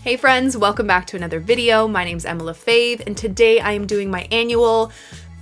Hey friends, welcome back to another video. My name's Emma LaFave, and today I am doing my annual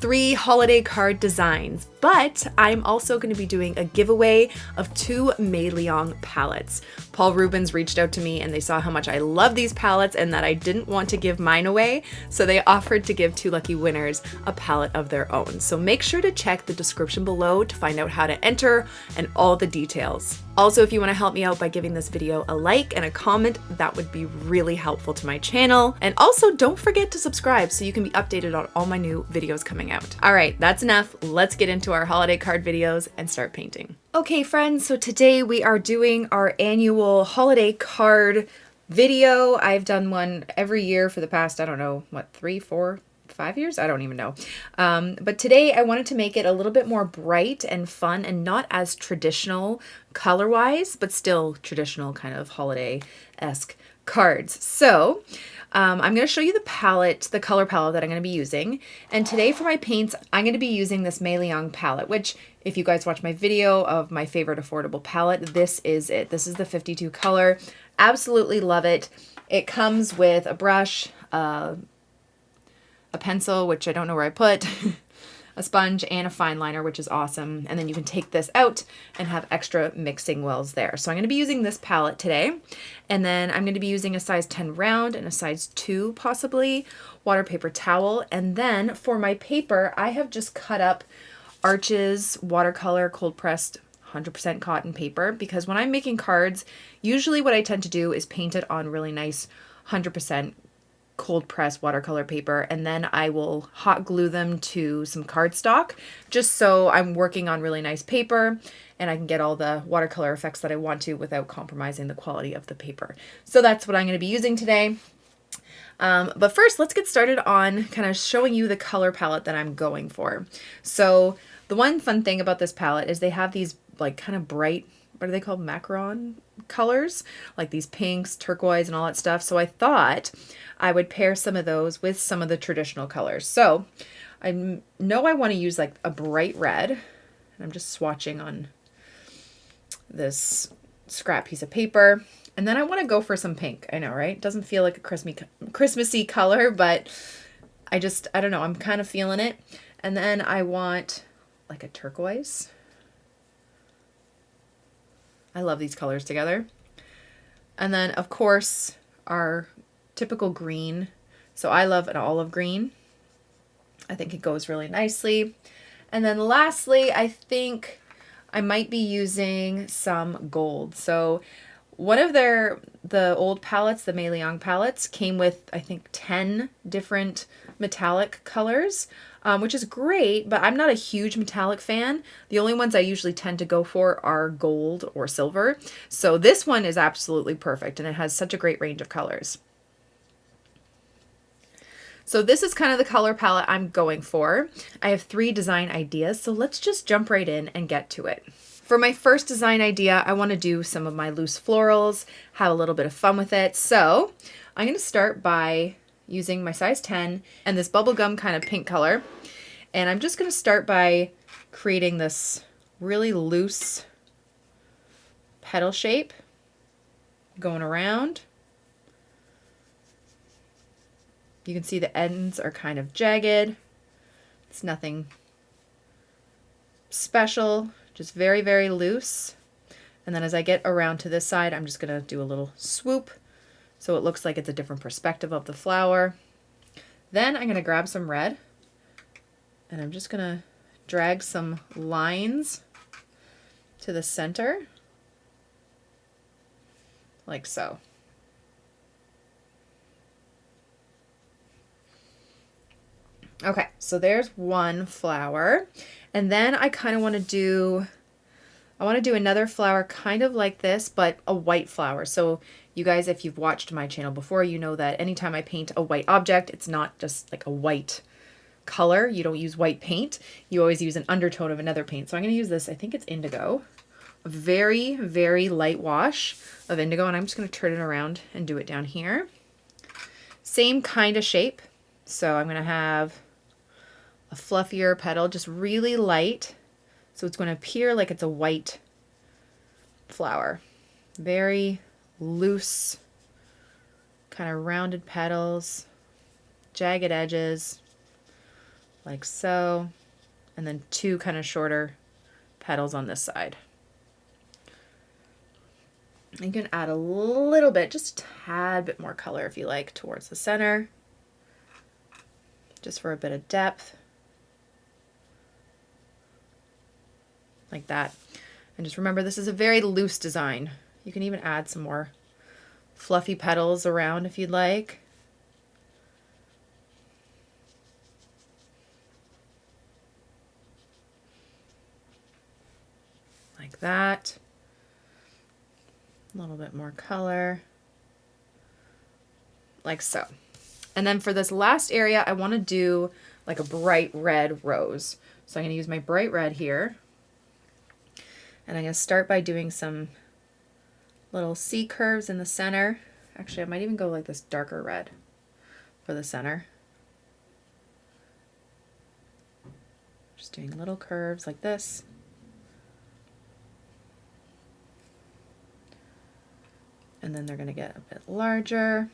3 holiday card designs, but I'm also going to be doing a giveaway of 2 MeiLiang palettes. Paul Rubens reached out to me and they saw how much I love these palettes and that I didn't want to give mine away, so they offered to give 2 lucky winners a palette of their own. So make sure to check the description below to find out how to enter and all the details. Also, if you want to help me out by giving this video a like and a comment, that would be really helpful to my channel. And also, don't forget to subscribe so you can be updated on all my new videos coming out. All right, that's enough. Let's get into our holiday card videos and start painting. Okay, friends, so today we are doing our annual holiday card video. I've done one every year for the past, I don't know, what, 3, 4, 5 years? I don't even know. But today I wanted to make it a little bit more bright and fun and not as traditional color-wise, but still traditional kind of holiday-esque cards. So I'm going to show you the palette, the color palette that I'm going to be using. And today for my paints, I'm going to be using this MeiLiang palette, which if you guys watch my video of my favorite affordable palette, this is it. This is the 52 color. Absolutely love it. It comes with a brush, a pencil, which I don't know where I put, a sponge, and a fine liner, which is awesome. And then you can take this out and have extra mixing wells there. So I'm going to be using this palette today. And then I'm going to be using a size 10 round and a size 2 possibly water paper towel. And then for my paper, I have just cut up Arches watercolor cold pressed 100% cotton paper, because when I'm making cards, usually what I tend to do is paint it on really nice 100% cold press watercolor paper, and then I will hot glue them to some cardstock just so I'm working on really nice paper and I can get all the watercolor effects that I want to without compromising the quality of the paper. So that's what I'm going to be using today. But first, let's get started on kind of showing you the color palette that I'm going for. So the one fun thing about this palette is they have these like kind of bright, what are they called, macaron colors, like these pinks, turquoise, and all that stuff. So I thought I would pair some of those with some of the traditional colors. So I know I want to use like a bright red, and I'm just swatching on this scrap piece of paper. And then I want to go for some pink. I know, right? Doesn't feel like a Christmassy color, but I don't know, I'm kind of feeling it. And then I want like a turquoise. I love these colors together. And then, of course, our typical green. So I love an olive green. I think it goes really nicely. And then lastly, I think I might be using some gold. So one of the old palettes, the MeiLiang palettes, came with, I think, 10 different metallic colors, which is great, but I'm not a huge metallic fan. The only ones I usually tend to go for are gold or silver. So this one is absolutely perfect, and it has such a great range of colors. So this is kind of the color palette I'm going for. I have 3 design ideas, so let's just jump right in and get to it. For my first design idea, I want to do some of my loose florals, have a little bit of fun with it. So I'm going to start by using my size 10 and this bubblegum kind of pink color. And I'm just going to start by creating this really loose petal shape going around. You can see the ends are kind of jagged. It's nothing special, just very, very loose. And then as I get around to this side, I'm just going to do a little swoop so it looks like it's a different perspective of the flower. Then I'm going to grab some red and I'm just going to drag some lines to the center, like so. Okay, so there's one flower. And then I kind of want to do another flower kind of like this, but a white flower. So you guys, if you've watched my channel before, you know that anytime I paint a white object, it's not just like a white color. You don't use white paint. You always use an undertone of another paint. So I'm going to use this, I think it's indigo, a very, very light wash of indigo. And I'm just going to turn it around and do it down here. Same kind of shape. So I'm going to have a fluffier petal, just really light. So it's going to appear like it's a white flower. Very loose kind of rounded petals, jagged edges, like so, and then 2 kind of shorter petals on this side. You can add a little bit, just a tad bit more color if you like, towards the center, just for a bit of depth, like that. And just remember, this is a very loose design. You can even add some more fluffy petals around if you'd like. Like that. A little bit more color, like so. And then for this last area, I want to do like a bright red rose. So I'm going to use my bright red here. And I'm going to start by doing some little C curves in the center. Actually, I might even go like this darker red for the center. Just doing little curves like this. And then they're going to get a bit larger.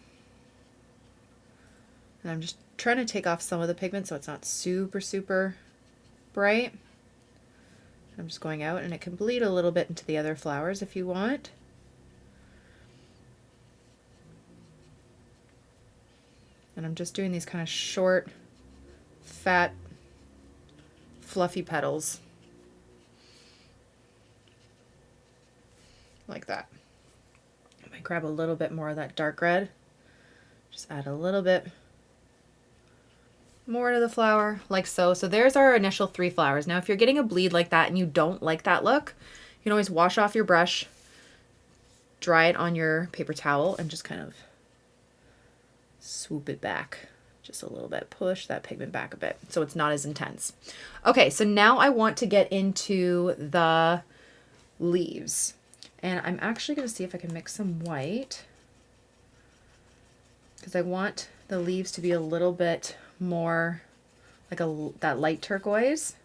And I'm just trying to take off some of the pigment so it's not super, super bright. I'm just going out, and it can bleed a little bit into the other flowers if you want. And I'm just doing these kind of short, fat, fluffy petals. Like that. I might grab a little bit more of that dark red. Just add a little bit more to the flower, like so. So there's our initial 3 flowers. Now if you're getting a bleed like that and you don't like that look, you can always wash off your brush, dry it on your paper towel, and just kind of swoop it back just a little bit. Push that pigment back a bit so it's not as intense. Okay, so now I want to get into the leaves. And I'm actually going to see if I can mix some white, because I want the leaves to be a little bit more like that light turquoise.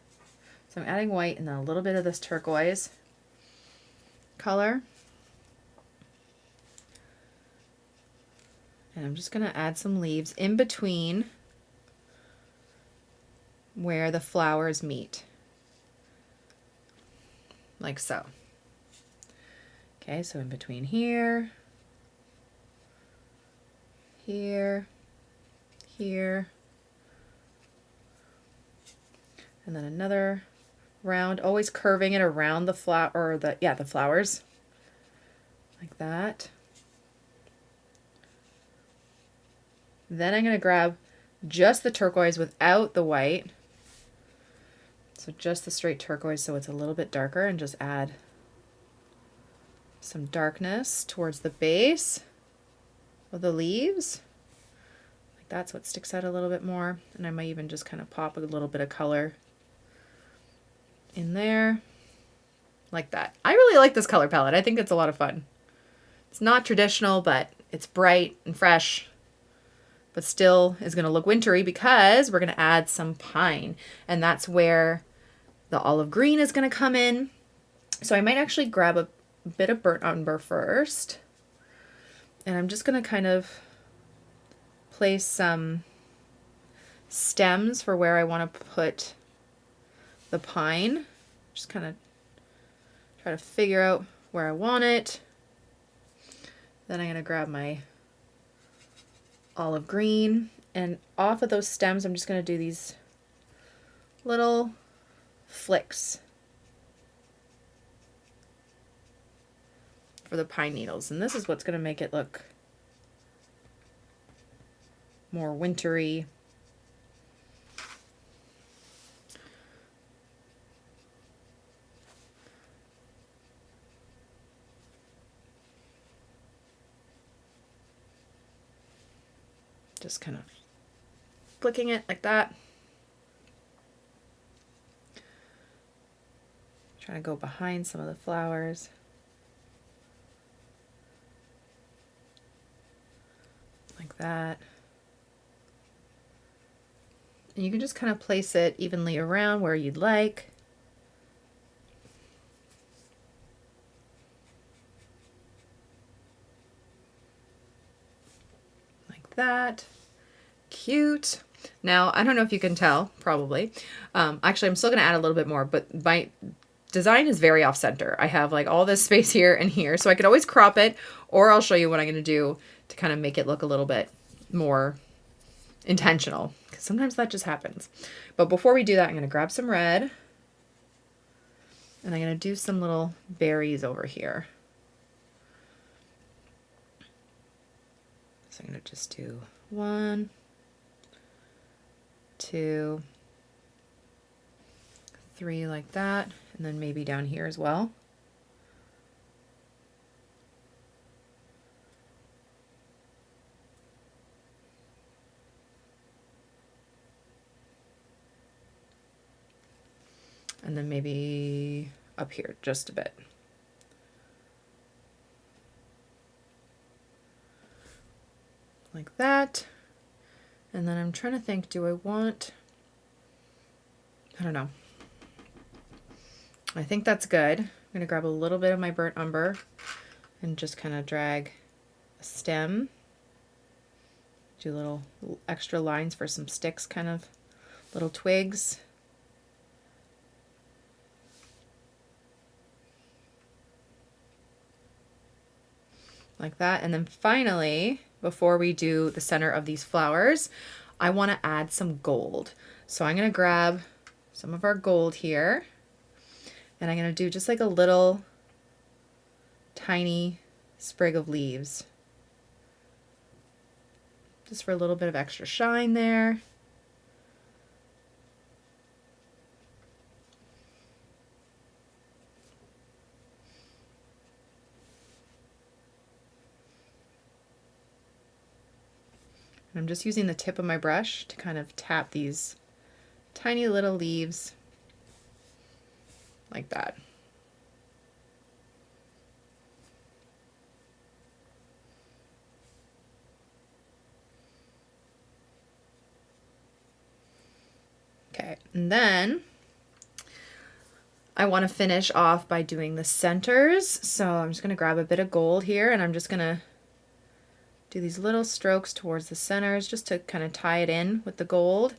So I'm adding white and then a little bit of this turquoise color. And I'm just going to add some leaves in between where the flowers meet, like so. Okay, so in between here, here, here, and then another round, always curving it around the flower, or the flowers, like that. Then I'm going to grab just the turquoise without the white. So just the straight turquoise so it's a little bit darker, and just add some darkness towards the base of the leaves. Like that, so it sticks out a little bit more. And I might even just kind of pop a little bit of color in there, like that. I really like this color palette. I think it's a lot of fun. It's not traditional, but it's bright and fresh, but still is going to look wintry because we're going to add some pine, and that's where the olive green is going to come in. So I might actually grab a bit of burnt umber first, and I'm just going to kind of place some stems for where I want to put the pine. Just kind of try to figure out where I want it. Then I'm going to grab my olive green, and off of those stems I'm just going to do these little flicks for the pine needles, and this is what's going to make it look more wintry. Just kind of flicking it like that. Trying to go behind some of the flowers. Like that. And you can just kind of place it evenly around where you'd like. that. Cute. Now, I don't know if you can tell, probably. Actually, I'm still going to add a little bit more, but my design is very off-center. I have like all this space here and here, so I could always crop it, or I'll show you what I'm going to do to kind of make it look a little bit more intentional, because sometimes that just happens. But before we do that, I'm going to grab some red, and I'm going to do some little berries over here. So I'm going to just do 1, 2, 3 like that, and then maybe down here as well. And then maybe up here just a bit. Like that. And then I'm trying to think, do I want, I don't know. I think that's good. I'm going to grab a little bit of my burnt umber and just kind of drag a stem. Do little extra lines for some sticks, kind of little twigs. Like that. And then finally, before we do the center of these flowers, I want to add some gold. So I'm going to grab some of our gold here, and I'm going to do just like a little tiny sprig of leaves, just for a little bit of extra shine there. I'm just using the tip of my brush to kind of tap these tiny little leaves like that. Okay, and then I want to finish off by doing the centers. So I'm just going to grab a bit of gold here, and I'm just going to do these little strokes towards the centers just to kind of tie it in with the gold.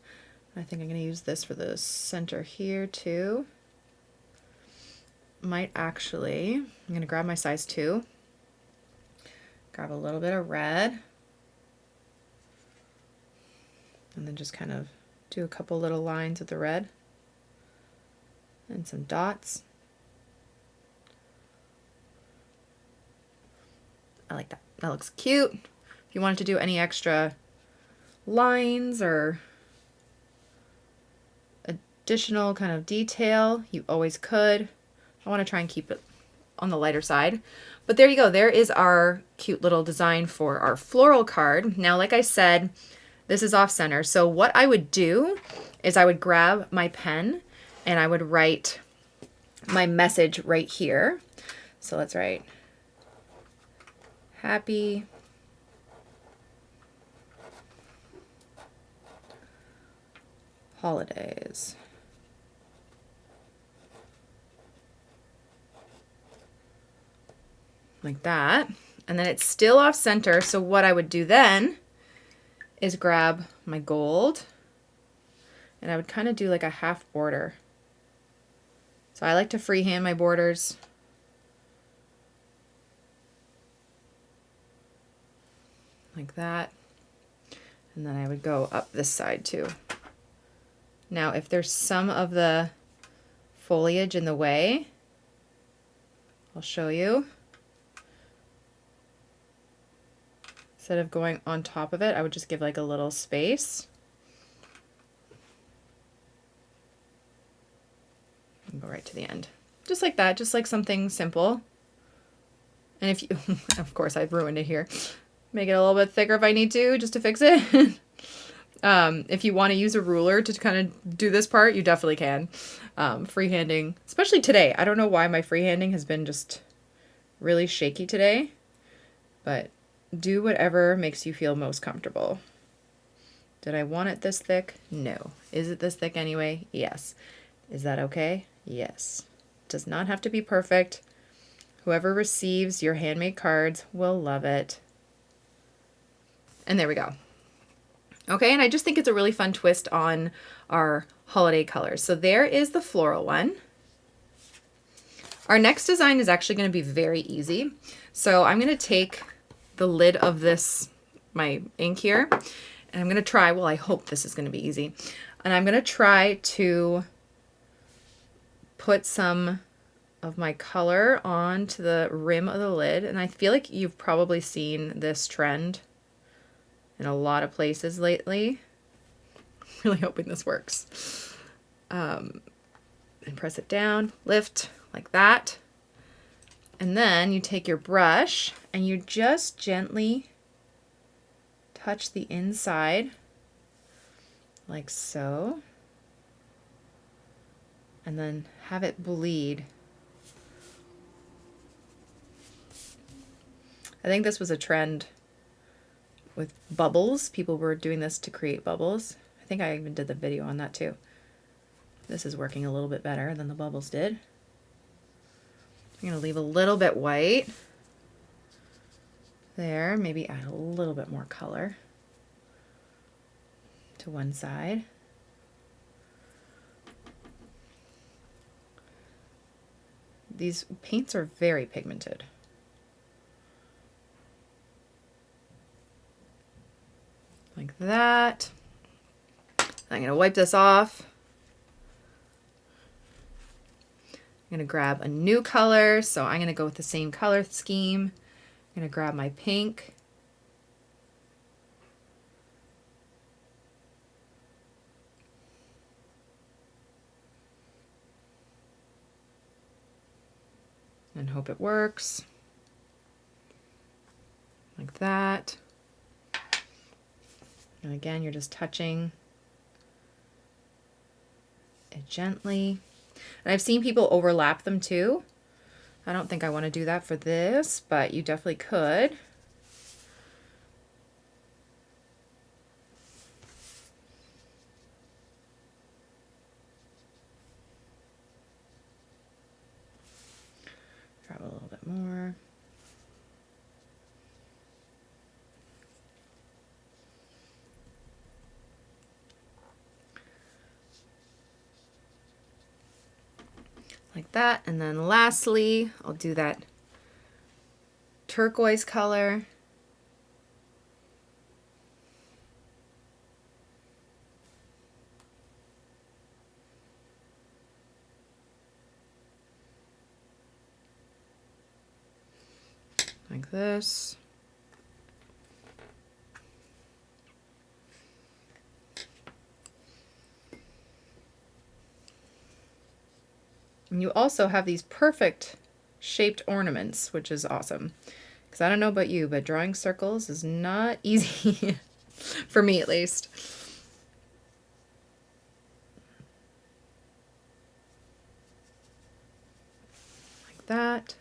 I think I'm going to use this for the center here too. Might actually, I'm going to grab my size 2, grab a little bit of red, and then just kind of do a couple little lines with the red and some dots. I like that. That looks cute. If you wanted to do any extra lines or additional kind of detail, you always could. I want to try and keep it on the lighter side. But there you go. There is our cute little design for our floral card. Now, like I said, this is off center. So what I would do is I would grab my pen and I would write my message right here. So let's write happy holidays. Like that. And then it's still off center. So what I would do then is grab my gold and I would kind of do like a half border. So I like to freehand my borders. Like that. And then I would go up this side too. Now, if there's some of the foliage in the way, I'll show you. Instead of going on top of it, I would just give like a little space. And go right to the end. Just like that, just like something simple. And if you, of course I've ruined it here. Make it a little bit thicker if I need to, just to fix it. If you want to use a ruler to kind of do this part, you definitely can. Freehanding, especially today. I don't know why my freehanding has been just really shaky today, but do whatever makes you feel most comfortable. Did I want it this thick? No. Is it this thick anyway? Yes. Is that okay? Yes. It does not have to be perfect. Whoever receives your handmade cards will love it. And there we go. Okay, and I just think it's a really fun twist on our holiday colors. So there is the floral one. Our next design is actually going to be very easy. So I'm going to take the lid of this, my ink here, and I'm going to try, well, I hope this is going to be easy. And I'm going to try to put some of my color onto the rim of the lid. And I feel like you've probably seen this trend in a lot of places lately. Really hoping this works. And press it down, lift like that. And then you take your brush and you just gently touch the inside like so. And then have it bleed. I think this was a trend with bubbles. People were doing this to create bubbles. I think I even did the video on that too. This is working a little bit better than the bubbles did. I'm going to leave a little bit white there, maybe add a little bit more color to one side. These paints are very pigmented. Like that. I'm going to wipe this off. I'm going to grab a new color, so I'm going to go with the same color scheme. I'm going to grab my pink. And hope it works. Like that. And again, you're just touching it gently. And I've seen people overlap them too. I don't think I want to do that for this, but you definitely could. Grab a little bit more. Like that. And then lastly, I'll do that turquoise color. Like this. And you also have these perfect shaped ornaments, which is awesome. Because I don't know about you, but drawing circles is not easy. For me, at least. Like that.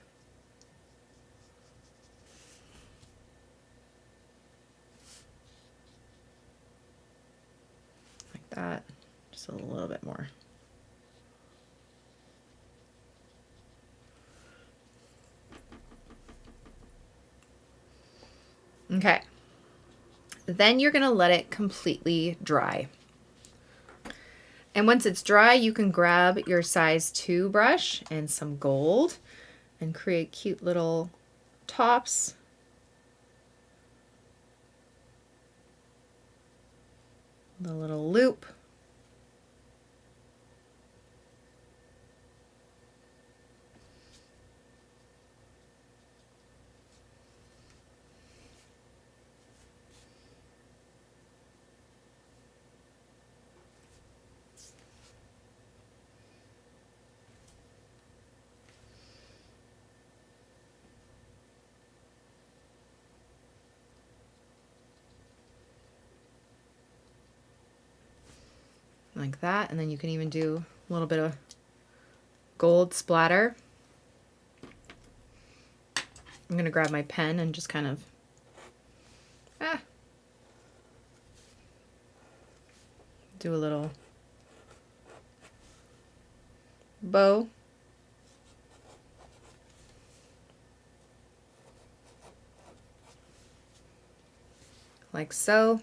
Like that. Just a little bit more. Okay, then you're gonna let it completely dry. And once it's dry, you can grab your size 2 brush and some gold and create cute little tops. The little loop. Like that, and then you can even do a little bit of gold splatter. I'm going to grab my pen and just kind of do a little bow. Like so.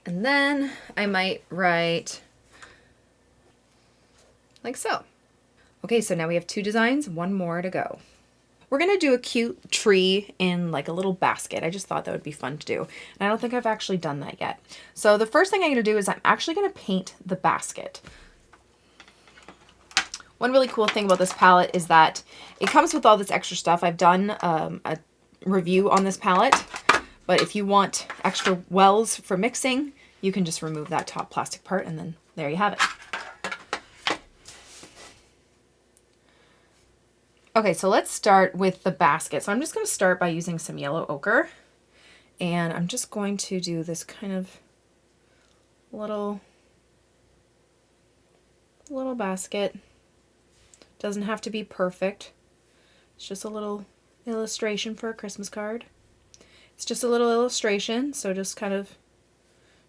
And then I might write like so. Okay, so now we have 2 designs, 1 more to go. We're gonna do a cute tree in like a little basket. I just thought that would be fun to do. And I don't think I've actually done that yet. So the first thing I'm gonna do is I'm actually gonna paint the basket. One really cool thing about this palette is that it comes with all this extra stuff. I've done a review on this palette, but if you want extra wells for mixing, you can just remove that top plastic part and then there you have it. Okay, so let's start with the basket. So I'm just going to start by using some yellow ochre, and I'm just going to do this kind of little basket. Doesn't have to be perfect. It's just a little illustration for a Christmas card. It's just a little illustration, so just kind of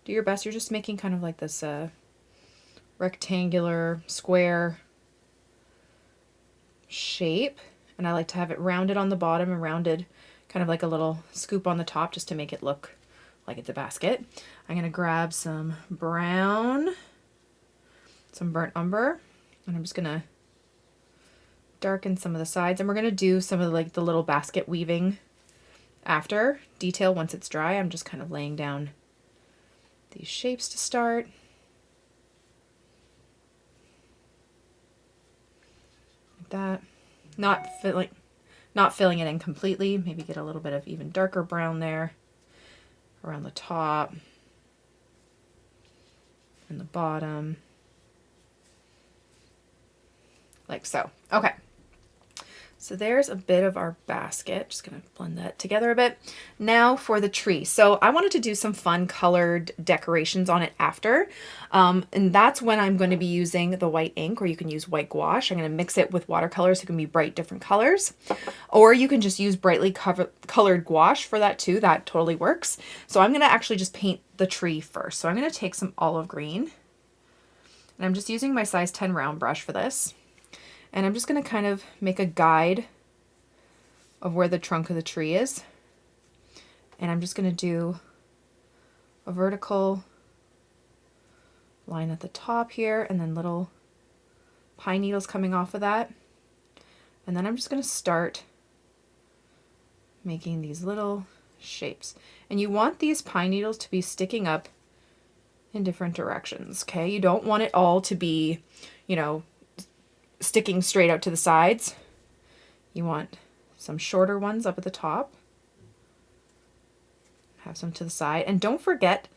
do your best. You're just making kind of like this rectangular square shape, and I like to have it rounded on the bottom and rounded kind of like a little scoop on the top just to make it look like it's a basket. I'm going to grab some brown, some burnt umber, and I'm just going to darken some of the sides, and we're going to do some of like the little basket weaving after detail once it's dry. I'm just kind of laying down these shapes to start. That, not filling it in completely. Maybe get a little bit of even darker brown there around the top and the bottom, like so. Okay, so there's a bit of our basket. Just gonna blend that together a bit. Now for the tree. So I wanted to do some fun colored decorations on it after. And that's when I'm going to be using the white ink, or you can use white gouache. I'm going to mix it with watercolor so it can be bright different colors. Or you can just use brightly colored gouache for that too. That totally works. So I'm going to actually just paint the tree first. So I'm going to take some olive green. And I'm just using my size 10 round brush for this. And I'm just going to kind of make a guide of where the trunk of the tree is. And I'm just going to do a vertical line at the top here, and then little pine needles coming off of that. And then I'm just going to start making these little shapes. And you want these pine needles to be sticking up in different directions, okay? You don't want it all to be, you know, sticking straight out to the sides. You want some shorter ones up at the top. Have some to the side. And don't forget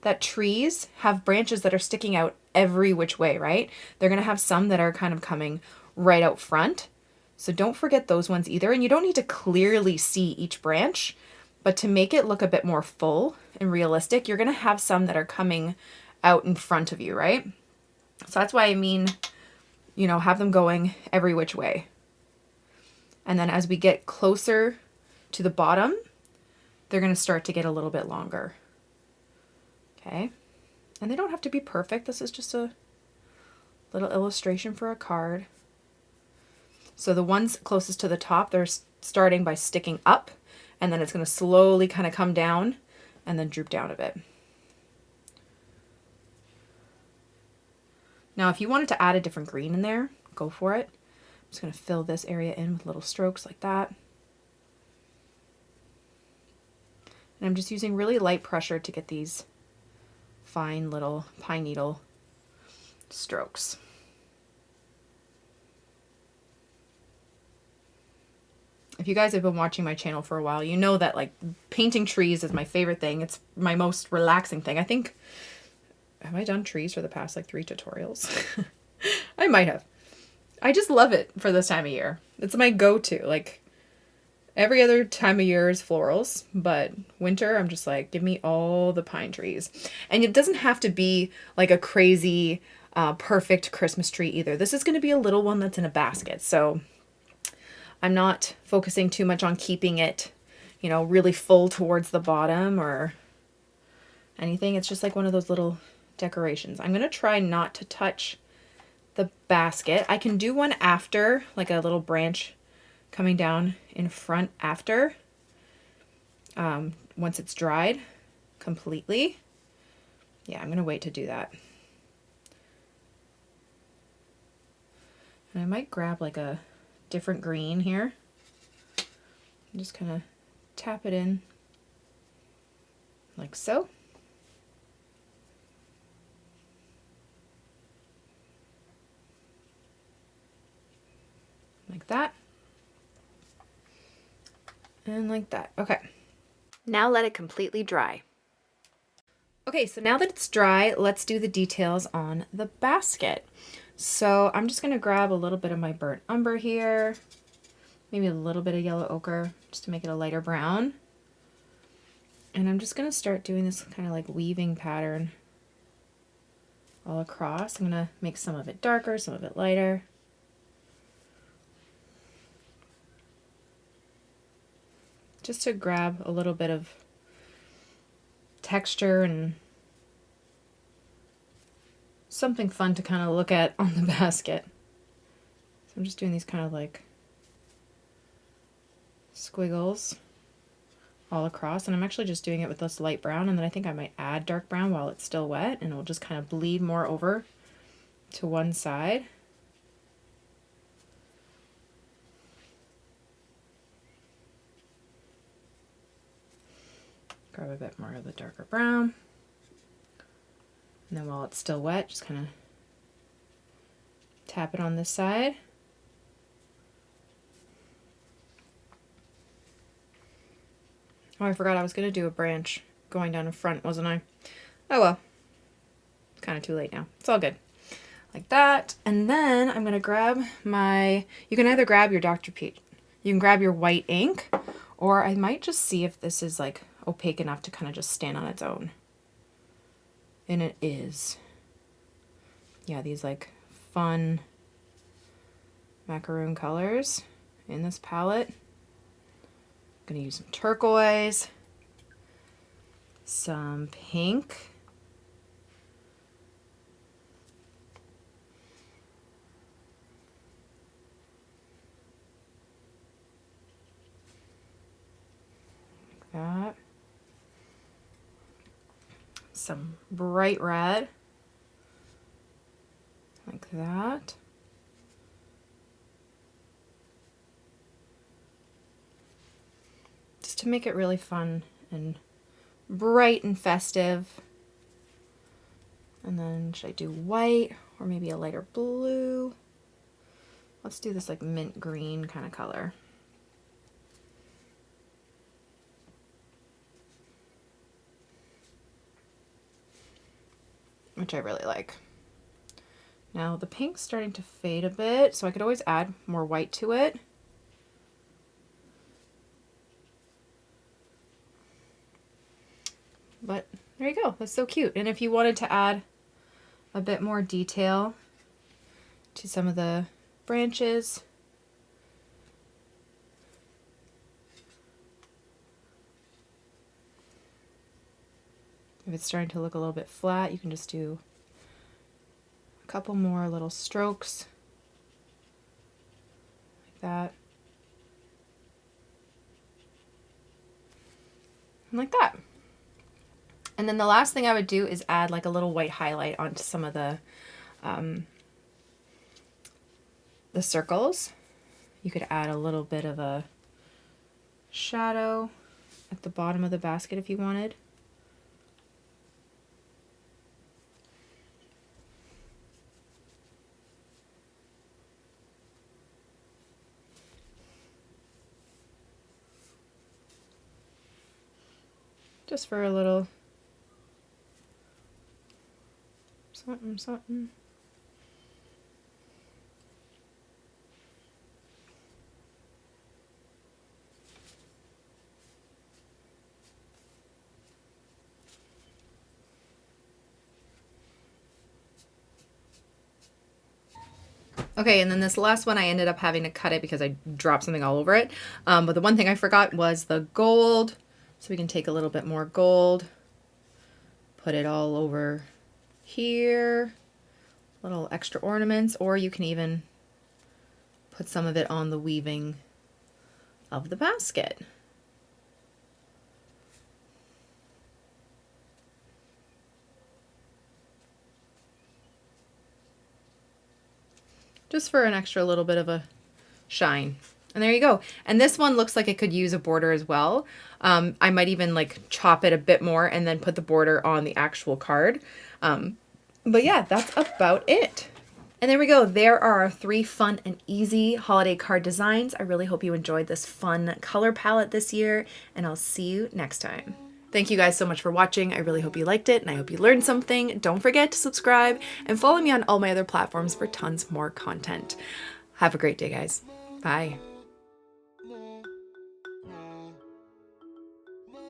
that trees have branches that are sticking out every which way, right? They're going to have some that are kind of coming right out front. So don't forget those ones either. And you don't need to clearly see each branch, but to make it look a bit more full and realistic, you're going to have some that are coming out in front of you, right? So that's why I mean, you know, have them going every which way. And then as we get closer to the bottom, they're going to start to get a little bit longer. Okay. And they don't have to be perfect. This is just a little illustration for a card. So the ones closest to the top, they're starting by sticking up, and then it's going to slowly kind of come down and then droop down a bit. Now, if you wanted to add a different green in there, go for it. I'm just going to fill this area in with little strokes like that. And I'm just using really light pressure to get these fine little pine needle strokes. If you guys have been watching my channel for a while, you know that like painting trees is my favorite thing. It's my most relaxing thing. I think, have I done trees for the past like 3 tutorials? I might have. I just love it for this time of year. It's my go-to. Like every other time of year is florals, but winter I'm just like, give me all the pine trees. And it doesn't have to be like a crazy perfect Christmas tree either. This is going to be a little one that's in a basket. So I'm not focusing too much on keeping it, you know, really full towards the bottom or anything. It's just like one of those little decorations. I'm going to try not to touch the basket. I can do one after, like a little branch coming down in front after, once it's dried completely. Yeah, I'm gonna wait to do that. And I might grab like a different green here. Just kind of tap it in like so. Like that. And like that. Okay. Now let it completely dry. Okay, so now that it's dry, let's do the details on the basket. So I'm just gonna grab a little bit of my burnt umber here, maybe a little bit of yellow ochre, just to make it a lighter brown. And I'm just gonna start doing this kind of like weaving pattern all across. I'm gonna make some of it darker, some of it lighter. Just to grab a little bit of texture and something fun to kind of look at on the basket. So I'm just doing these kind of like squiggles all across, and I'm actually just doing it with this light brown, and then I think I might add dark brown while it's still wet, and it'll just kind of bleed more over to one side. Grab a bit more of the darker brown, and then while it's still wet, just kind of tap it on this side. Oh, I forgot I was going to do a branch going down in front, wasn't I? Oh well. It's kind of too late now. It's all good. Like that. And then I'm going to grab my... You can either grab your Dr. Peach. You can grab your white ink, or I might just see if this is like opaque enough to kind of just stand on its own. And it is. Yeah, these like fun macaroon colors in this palette. I'm gonna use some turquoise, some pink, like that, some bright red, like that. To make it really fun and bright and festive. And then should I do white or maybe a lighter blue? Let's do this like mint green kind of color. Which I really like. Now the pink's starting to fade a bit, so I could always add more white to it. But there you go, that's so cute. And if you wanted to add a bit more detail to some of the branches, if it's starting to look a little bit flat, you can just do a couple more little strokes like that. And like that. And then the last thing I would do is add like a little white highlight onto some of the circles. You could add a little bit of a shadow at the bottom of the basket if you wanted. Just for a little something, something. Okay, and then this last one I ended up having to cut it because I dropped something all over it. But the one thing I forgot was the gold. So we can take a little bit more gold, put it all over here, little extra ornaments, or you can even put some of it on the weaving of the basket. just for an extra little bit of a shine. And there you go. And this one looks like it could use a border as well. I might even like chop it a bit more and then put the border on the actual card. But yeah, that's about it. And there we go. There are our 3 fun and easy holiday card designs. I really hope you enjoyed this fun color palette this year, and I'll see you next time. Thank you guys so much for watching. I really hope you liked it and I hope you learned something. Don't forget to subscribe and follow me on all my other platforms for tons more content. Have a great day, guys. Bye.